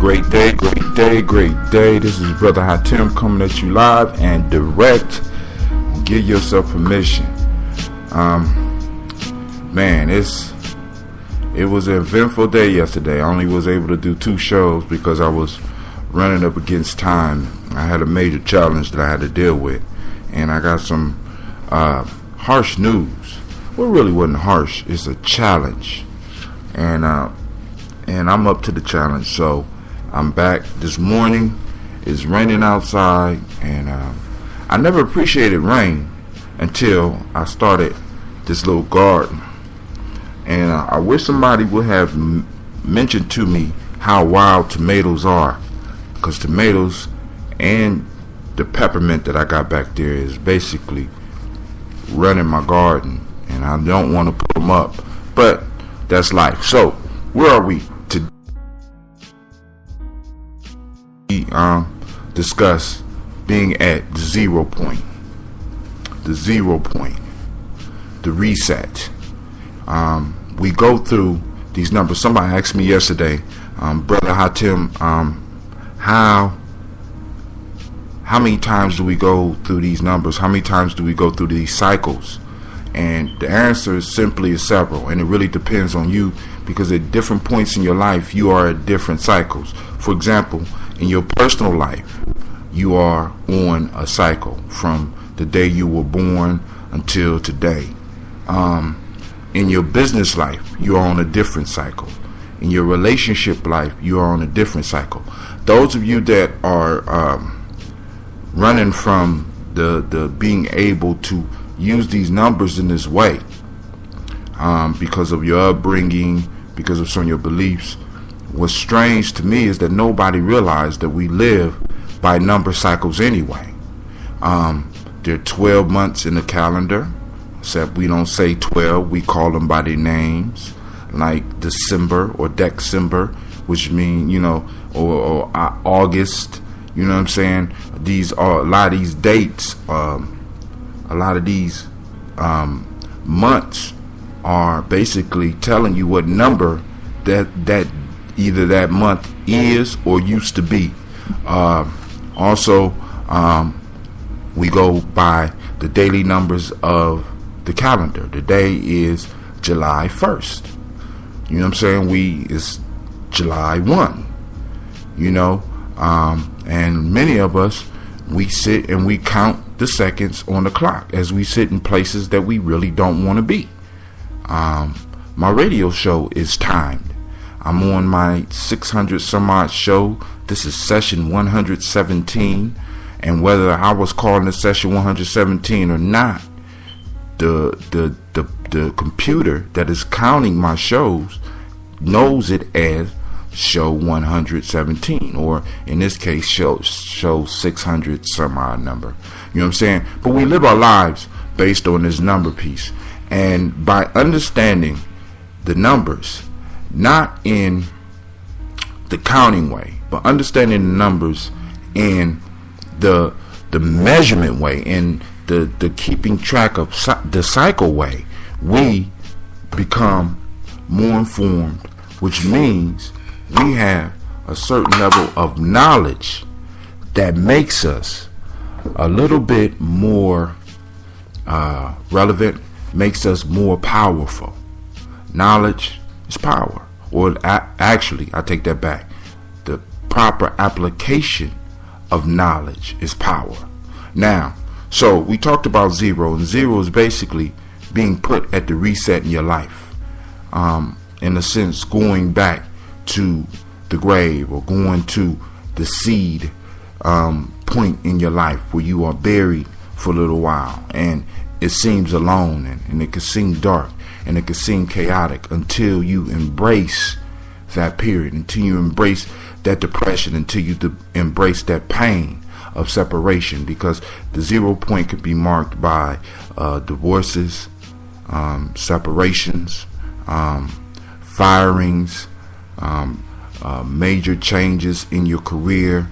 Great day, great day, great day. This is Brother Hatim coming at you live and direct. Give yourself permission. Man, it was an eventful day yesterday. I only was able to do 2 shows because I was running up against time. I had a major challenge that I had to deal with, and I got some harsh news. Well, it really wasn't harsh. It's a challenge, and I'm up to the challenge. So I'm back this morning. It's raining outside, and I never appreciated rain until I started this little garden. And I wish somebody would have mentioned to me how wild tomatoes are, because tomatoes and the peppermint that I got back there is basically running my garden, and I don't want to put them up, but that's life. So where are we today? Discuss being at the 0 point, the reset. We go through these numbers. Somebody asked me yesterday, Brother Hatim, how many times do we go through these numbers? How many times do we go through these cycles? And the answer is simply several, and it really depends on you, because at different points in your life you are at different cycles. For example, in your personal life, you are on a cycle from the day you were born until today. In your business life, you are on a different cycle. In your relationship life, you are on a different cycle. Those of you that are running from the being able to use these numbers in this way, because of your upbringing, because of some of your beliefs, what's strange to me is that nobody realized that we live by number cycles anyway. There are 12 months in the calendar, except we don't say 12, we call them by their names, like December or Dexember, which mean, or August, you know what I'm saying? These are a lot of these dates, a lot of these months are basically telling you what number that either that month is or used to be. Also, we go by the daily numbers of the calendar. Today is July 1st. You know what I'm saying? It's July 1. And many of us, we sit and we count the seconds on the clock as we sit in places that we really don't want to be. My radio show is timed. I'm on my 600 some odd show. This is session 117, and whether I was calling it session 117 or not, the computer that is counting my shows knows it as show 117, or in this case show 600 some odd number. You know what I'm saying? But we live our lives based on this number piece, and by understanding the numbers, not in the counting way, but understanding the numbers in the measurement way, in the keeping track of the cycle way, we become more informed, which means we have a certain level of knowledge that makes us a little bit more relevant, makes us more powerful. Knowledge is power. Or actually, I take that back. The proper application of knowledge is power. Now, so we talked about 0, and 0 is basically being put at the reset in your life. In a sense, going back to the grave, or going to the seed point in your life where you are buried for a little while, and it seems alone, and it can seem dark, and it can seem chaotic, until you embrace that period, until you embrace that depression, until you embrace that pain of separation, because the 0 point could be marked by divorces, separations, firings, major changes in your career,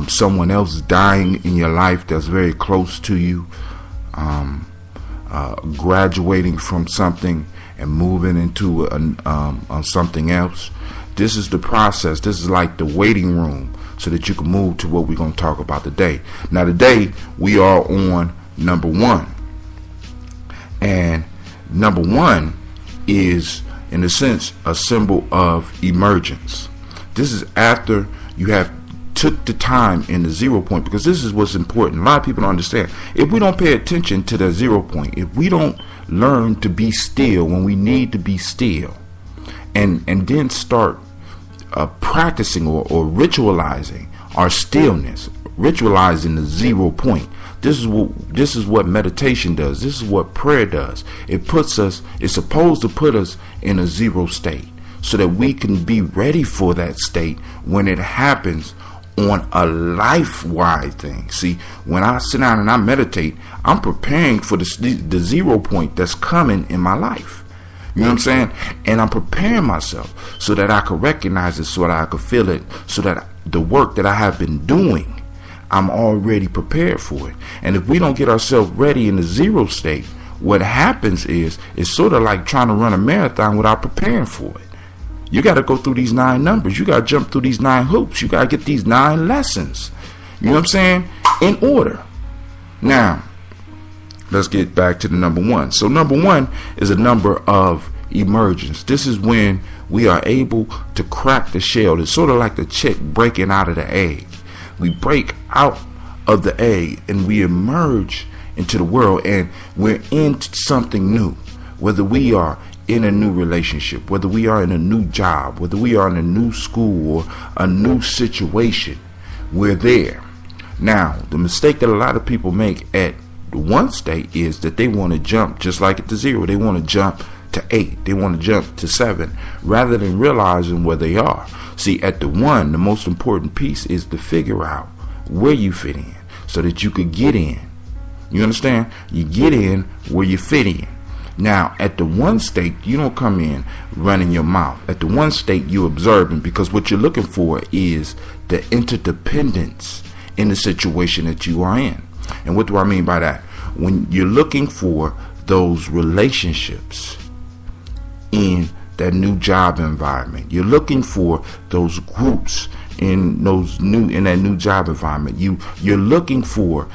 someone else dying in your life that's very close to you, graduating from something and moving into something else. This is the process. This is like the waiting room so that you can move to what we're going to talk about today. Now, today we are on number 1. And number 1 is, in a sense, a symbol of emergence. This is after you have took the time in the 0 point, because this is what's important. A lot of people don't understand. If we don't pay attention to the 0 point, if we don't learn to be still when we need to be still, and then start practicing or ritualizing our stillness, ritualizing the 0 point. This is what meditation does. This is what prayer does. It's supposed to put us in a 0 state so that we can be ready for that state when it happens on a life-wide thing. See, when I sit down and I meditate, I'm preparing for the 0 point that's coming in my life. You know what I'm saying? And I'm preparing myself so that I can recognize it, so that I can feel it, so that the work that I have been doing, I'm already prepared for it. And if we don't get ourselves ready in the 0 state, what happens is it's sort of like trying to run a marathon without preparing for it. You got to go through these 9 numbers. You got to jump through these 9 hoops. You got to get these 9 lessons. You know what I'm saying? In order. Now, let's get back to the number 1. So number 1 is a number of emergence. This is when we are able to crack the shell. It's sort of like the chick breaking out of the egg. We break out of the egg and we emerge into the world, and we're into something new. Whether we are in a new relationship, whether we are in a new job, whether we are in a new school or a new situation, we're there. Now, the mistake that a lot of people make at the 1 state is that they want to jump just like at the 0. They want to jump to 8. They want to jump to 7 rather than realizing where they are. See, at the 1, the most important piece is to figure out where you fit in so that you could get in. You understand? You get in where you fit in. Now, at the 1 state, you don't come in running your mouth. At the 1 state, you're observing, because what you're looking for is the interdependence in the situation that you are in. And what do I mean by that? When you're looking for those relationships in that new job environment, you're looking for those groups in that new job environment. You're looking for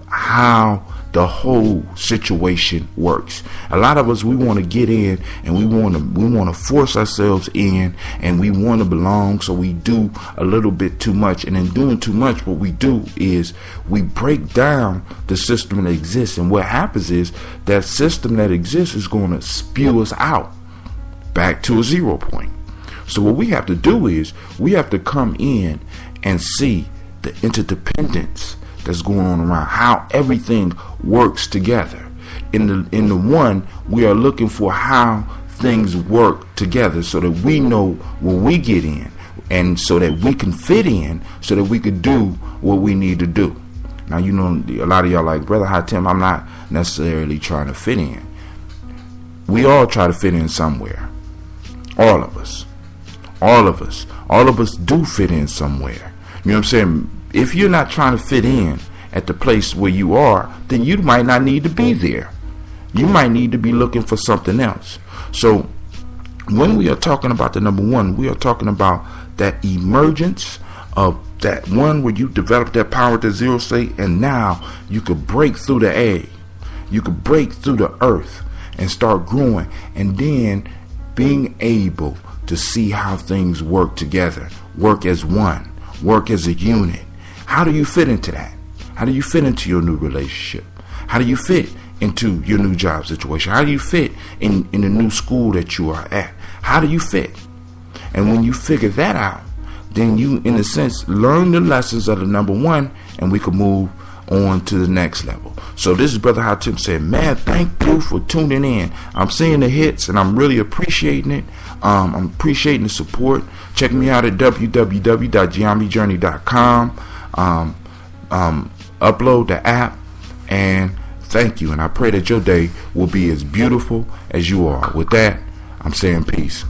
how the whole situation works. A lot of us, we want to get in and we want to force ourselves in, and we want to belong, so we do a little bit too much. And in doing too much, what we do is we break down the system that exists, and what happens is that system that exists is going to spew us out back to a 0 point. So what we have to do is we have to come in and see the interdependence that's going on around, how everything works together. In the 1, we are looking for how things work together so that we know when we get in, and so that we can fit in, so that we could do what we need to do. Now, you know, a lot of y'all like, Brother Hatim, I'm not necessarily trying to fit in. We all try to fit in somewhere. All of us do fit in somewhere. You know what I'm saying? If you're not trying to fit in at the place where you are, then you might not need to be there. You might need to be looking for something else. So when we are talking about the number 1, we are talking about that emergence of that 1 where you develop that power at the 0 state, and now you could break through the egg. You could break through the earth and start growing, and then being able to see how things work together, work as one, work as a unit. How do you fit into that? How do you fit into your new relationship? How do you fit into your new job situation? How do you fit in the new school that you are at? How do you fit? And when you figure that out, then you, in a sense, learn the lessons of the number 1, and we can move on to the next level. So this is Brother Hatim saying, man, thank you for tuning in. I'm seeing the hits and I'm really appreciating it. I'm appreciating the support. Check me out at www.giambijourney.com. Upload the app, and thank you. And I pray that your day will be as beautiful as you are. With that, I'm saying peace.